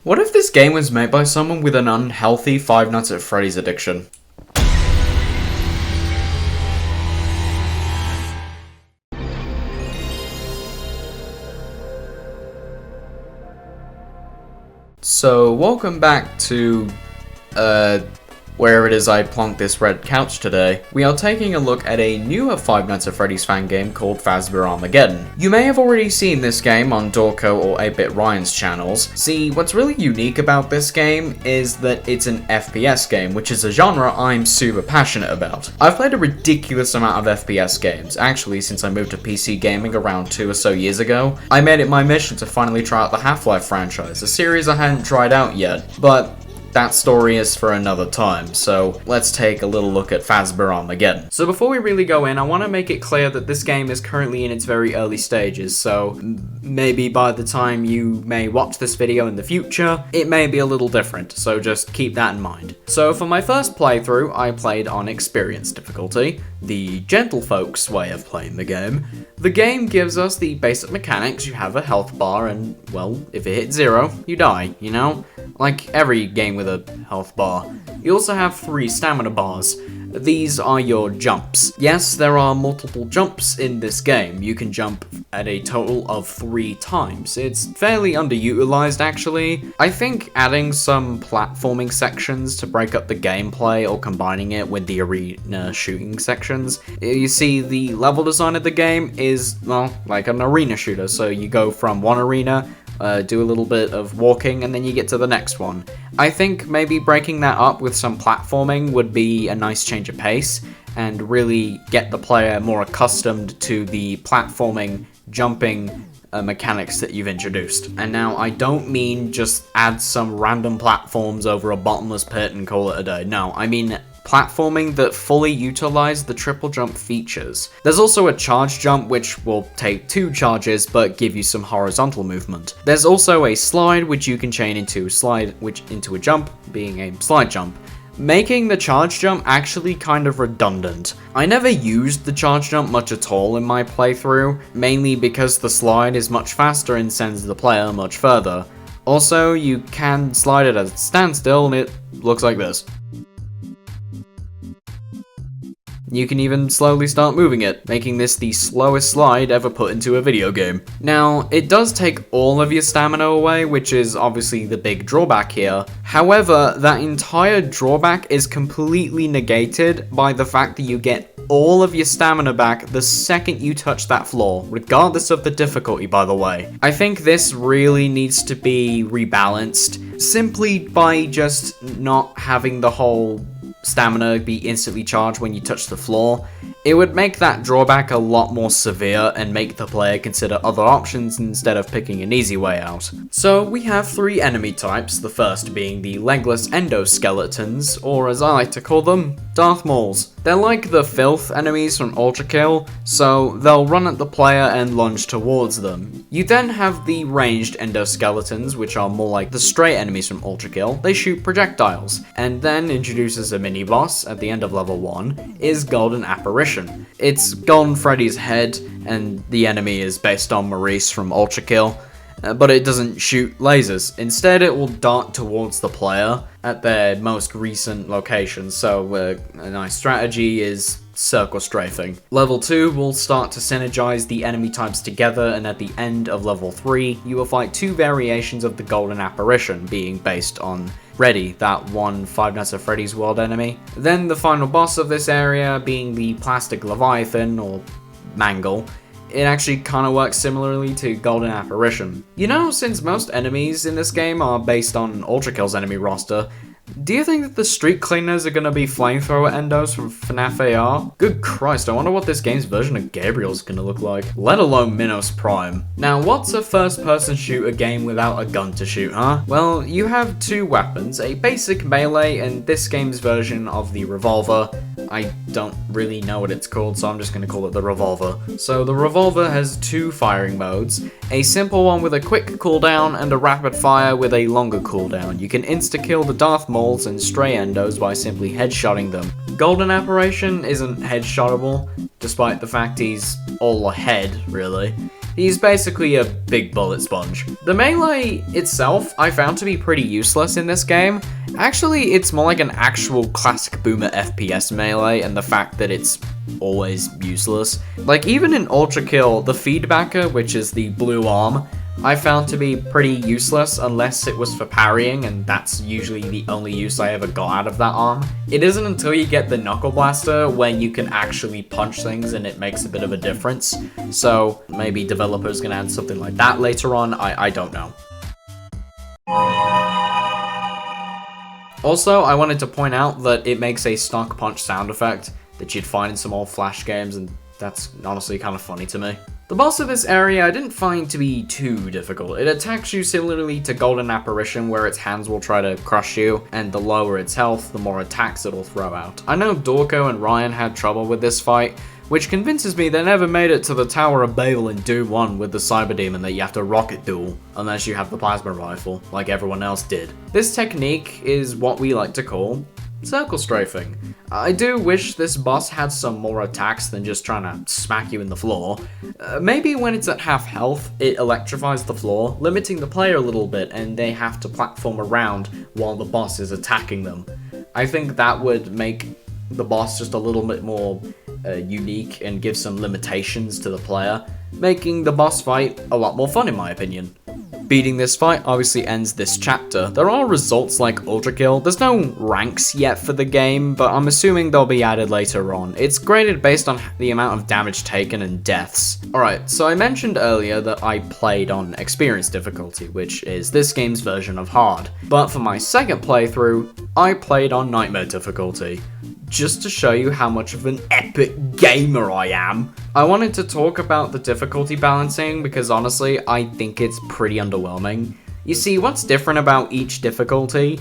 What if this game was made by someone with an unhealthy Five Nights at Freddy's addiction? So, welcome back to, wherever it is I plonked this red couch today. We are taking a look at a newer Five Nights at Freddy's fan game called Fazbear Armageddon. You may have already seen this game on Dorco or 8-Bit Ryan's channels. See, what's really unique about this game is that it's an FPS game, which is a genre I'm super passionate about. I've played a ridiculous amount of FPS games, actually since I moved to PC gaming around 2 or so years ago. I made it my mission to finally try out the Half-Life franchise, a series I hadn't tried out yet, but that story is for another time, so let's take a little look at Fazbear Armageddon. So before we really go in, I want to make it clear that this game is currently in its very early stages, so maybe by the time you may watch this video in the future, it may be a little different, so just keep that in mind. So for my first playthrough, I played on Experience difficulty, the gentlefolks way of playing the game. The game gives us the basic mechanics. You have a health bar and, well, if it hits 0, you die, you know? Like every game with a health bar. You also have 3 stamina bars. These are your jumps. Yes, there are multiple jumps in this game. You can jump at a total of 3 times. It's fairly underutilized actually. I think adding some platforming sections to break up the gameplay or combining it with the arena shooting sections. You see, the level design of the game is, well, like an arena shooter. So you go from one arena, do a little bit of walking, and then you get to the next one. I think maybe breaking that up with some platforming would be a nice change of pace, and really get the player more accustomed to the platforming, jumping mechanics that you've introduced. And now, I don't mean just add some random platforms over a bottomless pit and call it a day. No, I mean platforming that fully utilize the triple jump features. There's also a charge jump, which will take 2 charges but give you some horizontal movement. There's also a slide, which you can chain into a jump, being a slide jump, making the charge jump actually kind of redundant. I never used the charge jump much at all in my playthrough, mainly because the slide is much faster and sends the player much further. Also, you can slide it at a standstill and it looks like this. You can even slowly start moving it, making this the slowest slide ever put into a video game. Now, it does take all of your stamina away, which is obviously the big drawback here. However, that entire drawback is completely negated by the fact that you get all of your stamina back the second you touch that floor, regardless of the difficulty, by the way. I think this really needs to be rebalanced, simply by just not having the whole stamina be instantly charged when you touch the floor. It would make that drawback a lot more severe and make the player consider other options instead of picking an easy way out. So we have 3 enemy types, the first being the legless endoskeletons, or as I like to call them, Darth Mauls. They're like the filth enemies from Ultrakill, so they'll run at the player and lunge towards them. You then have the ranged endoskeletons, which are more like the stray enemies from Ultrakill. They shoot projectiles, and then introduces a mini-boss at the end of level 1, is Golden Apparition. It's Golden Freddy's head, and the enemy is based on Maurice from Ultrakill, but it doesn't shoot lasers. Instead, it will dart towards the player at their most recent location, so a nice strategy is circle strafing. Level 2 will start to synergize the enemy types together, and at the end of level 3, you will fight 2 variations of the Golden Apparition, being based on Freddy, that one Five Nights at Freddy's world enemy. Then the final boss of this area being the Plastic Leviathan, or Mangle. It actually kind of works similarly to Golden Apparition. You know, since most enemies in this game are based on Ultrakill's enemy roster, do you think that the street cleaners are gonna be flamethrower endos from FNaF AR? Good Christ, I wonder what this game's version of Gabriel's gonna look like, let alone Minos Prime. Now, what's a first-person shooter game without a gun to shoot, huh? Well, you have 2 weapons, a basic melee and this game's version of the revolver. I don't really know what it's called, so I'm just gonna call it the revolver. So the revolver has 2 firing modes, a simple one with a quick cooldown and a rapid fire with a longer cooldown. You can insta-kill the Darth Mauls and stray endos by simply headshotting them. Golden Apparition isn't headshottable, despite the fact he's all ahead, really. He's basically a big bullet sponge. The melee itself I found to be pretty useless in this game. Actually, it's more like an actual classic boomer FPS melee, and the fact that it's always useless. Like, even in Ultrakill, the feedbacker, which is the blue arm, I found to be pretty useless unless it was for parrying, and that's usually the only use I ever got out of that arm. It isn't until you get the Knuckle Blaster when you can actually punch things and it makes a bit of a difference. So maybe developers can add something like that later on, I don't know. Also, I wanted to point out that it makes a stock punch sound effect that you'd find in some old Flash games, and that's honestly kind of funny to me. The boss of this area I didn't find to be too difficult. It attacks you similarly to Golden Apparition, where its hands will try to crush you, and the lower its health, the more attacks it'll throw out. I know Dorko and Ryan had trouble with this fight, which convinces me they never made it to the Tower of Babel in Doom 1 with the Cyber Demon that you have to rocket duel, unless you have the plasma rifle, like everyone else did. This technique is what we like to call circle strafing. I do wish this boss had some more attacks than just trying to smack you in the floor. Maybe when it's at half health, it electrifies the floor, limiting the player a little bit, and they have to platform around while the boss is attacking them. I think that would make the boss just a little bit more unique and give some limitations to the player, making the boss fight a lot more fun in my opinion. Beating this fight obviously ends this chapter. There are results like Ultrakill. There's no ranks yet for the game, but I'm assuming they'll be added later on. It's graded based on the amount of damage taken and deaths. Alright, so I mentioned earlier that I played on experience difficulty, which is this game's version of hard. But for my second playthrough, I played on nightmare difficulty. Just to show you how much of an epic gamer I am. I wanted to talk about the difficulty balancing because honestly, I think it's pretty underwhelming. You see, what's different about each difficulty,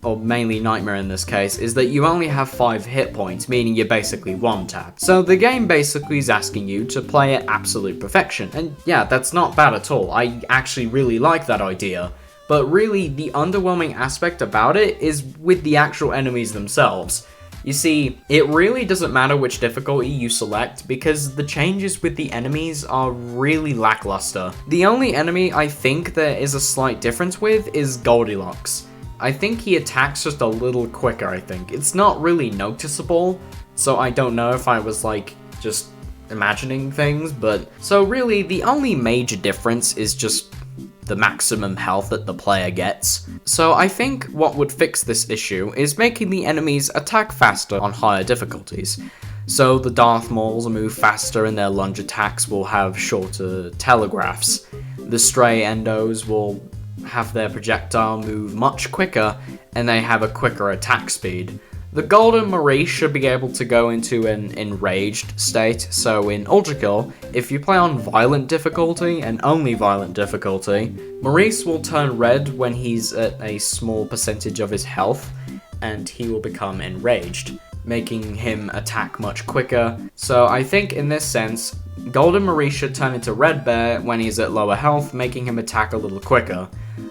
or mainly Nightmare in this case, is that you only have 5 hit points, meaning you're basically one-tapped. So the game basically is asking you to play at absolute perfection, and yeah, that's not bad at all. I actually really like that idea. But really, the underwhelming aspect about it is with the actual enemies themselves. You see, it really doesn't matter which difficulty you select because the changes with the enemies are really lackluster. The only enemy I think there is a slight difference with is Goldilocks. I think he attacks just a little quicker, I think. It's not really noticeable, so I don't know if I was like just imagining things, but... So really, the only major difference is just the maximum health that the player gets. So I think what would fix this issue is making the enemies attack faster on higher difficulties. So the Darth Mauls move faster and their lunge attacks will have shorter telegraphs. The Stray Endos will have their projectile move much quicker and they have a quicker attack speed. The Golden Maurice should be able to go into an enraged state, so in Ultrakill, if you play on violent difficulty, and only violent difficulty, Maurice will turn red when he's at a small percentage of his health, and he will become enraged, making him attack much quicker. So I think in this sense, Golden Maurice should turn into Red Bear when he's at lower health, making him attack a little quicker.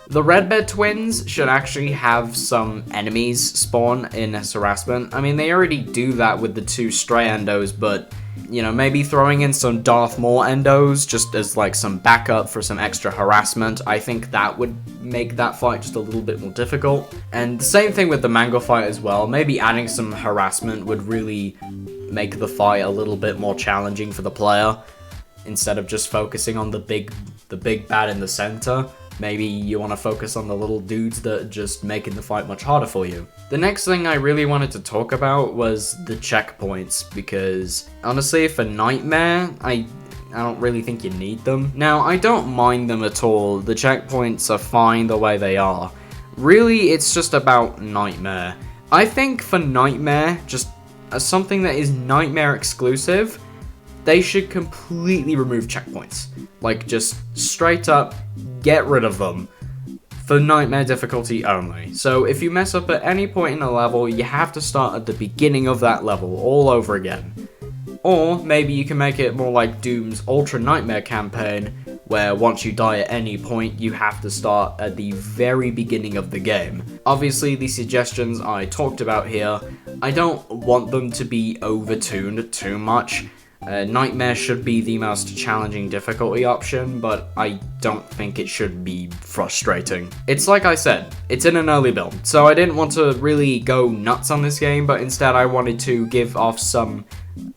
The Red Bear twins should actually have some enemies spawn in this harassment. I mean, they already do that with the 2 Stray Endos, but, you know, maybe throwing in some Darth Maul Endos just as, like, some backup for some extra harassment, I think that would make that fight just a little bit more difficult. And the same thing with the Mangle fight as well. Maybe adding some harassment would really make the fight a little bit more challenging for the player, instead of just focusing on the big bad in the center. Maybe you want to focus on the little dudes that are just making the fight much harder for you. The next thing I really wanted to talk about was the checkpoints, because honestly for Nightmare, I don't really think you need them. Now, I don't mind them at all. The checkpoints are fine the way they are. Really, it's just about Nightmare. I think for Nightmare, just as something that is Nightmare exclusive, they should completely remove checkpoints. Like, just straight up, get rid of them. For Nightmare difficulty only. So if you mess up at any point in a level, you have to start at the beginning of that level all over again. Or maybe you can make it more like Doom's Ultra Nightmare campaign, where once you die at any point, you have to start at the very beginning of the game. Obviously, the suggestions I talked about here, I don't want them to be overtuned too much. Nightmare should be the most challenging difficulty option, but I don't think it should be frustrating. It's like I said, it's in an early build, so I didn't want to really go nuts on this game, but instead I wanted to give off some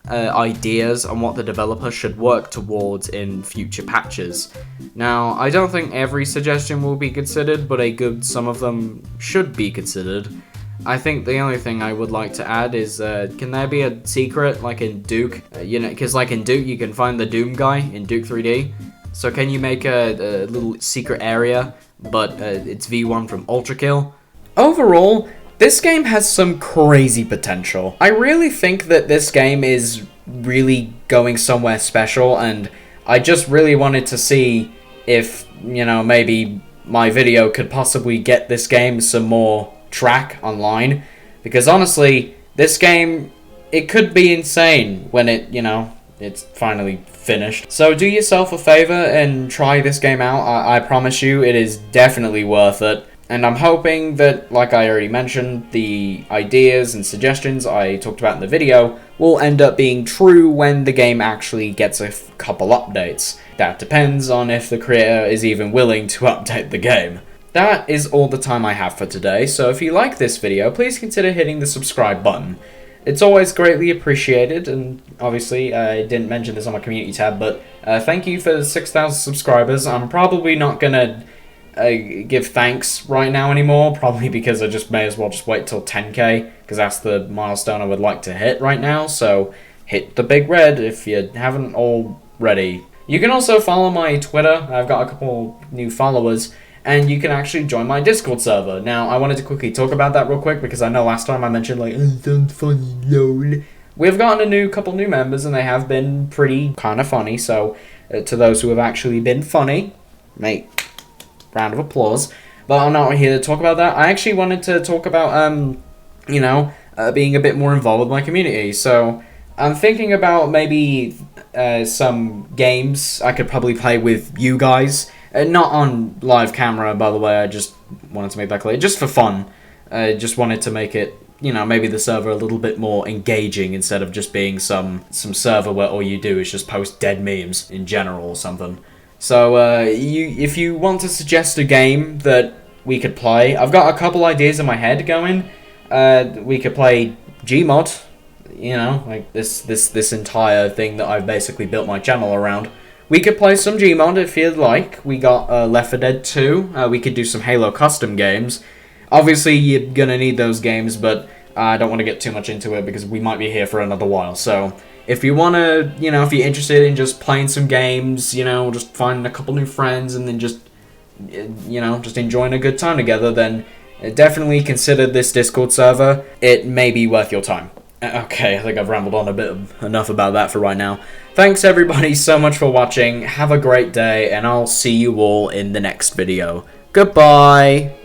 ideas on what the developer should work towards in future patches. Now, I don't think every suggestion will be considered, but a good some of them should be considered. I think the only thing I would like to add is, can there be a secret, like in Duke? Because like in Duke, you can find the Doom guy in Duke 3D. So can you make a little secret area, but it's V1 from Ultrakill? Overall, this game has some crazy potential. I really think that this game is really going somewhere special, and I just really wanted to see if, maybe my video could possibly get this game some more track online, because honestly, this game, it could be insane when it's finally finished. So do yourself a favor and try this game out. I promise you, it is definitely worth it. And I'm hoping that, like I already mentioned, the ideas and suggestions I talked about in the video will end up being true when the game actually gets a couple updates. That depends on if the creator is even willing to update the game. That is all the time I have for today, so if you like this video, please consider hitting the subscribe button. It's always greatly appreciated, and obviously I didn't mention this on my community tab, but thank you for 6,000 subscribers. I'm probably not gonna give thanks right now anymore, probably because I just may as well just wait till 10k, because that's the milestone I would like to hit right now, so hit the big red if you haven't already. You can also follow my Twitter. I've got a couple new followers, and you can actually join my Discord server. Now, I wanted to quickly talk about that real quick, because I know last time I mentioned, like, oh, sounds funny, lol. We've gotten a couple new members, and they have been pretty kind of funny, so to those who have actually been funny, mate, round of applause. But I'm not here to talk about that. I actually wanted to talk about, being a bit more involved with my community. So I'm thinking about maybe some games I could probably play with you guys. Not on live camera, by the way, I just wanted to make that clear. Just for fun. Just wanted to make it, maybe the server a little bit more engaging instead of just being some server where all you do is just post dead memes in general or something. So, if you want to suggest a game that we could play, I've got a couple ideas in my head going. We could play Gmod, like this entire thing that I've basically built my channel around. We could play some Gmod if you'd like. We got Left 4 Dead 2. We could do some Halo custom games. Obviously, you're gonna need those games, but I don't want to get too much into it because we might be here for another while. So, if you want to, if you're interested in just playing some games, just finding a couple new friends and then just, just enjoying a good time together, then definitely consider this Discord server. It may be worth your time. Okay, I think I've rambled on a bit enough about that for right now. Thanks everybody so much for watching. Have a great day, and I'll see you all in the next video. Goodbye!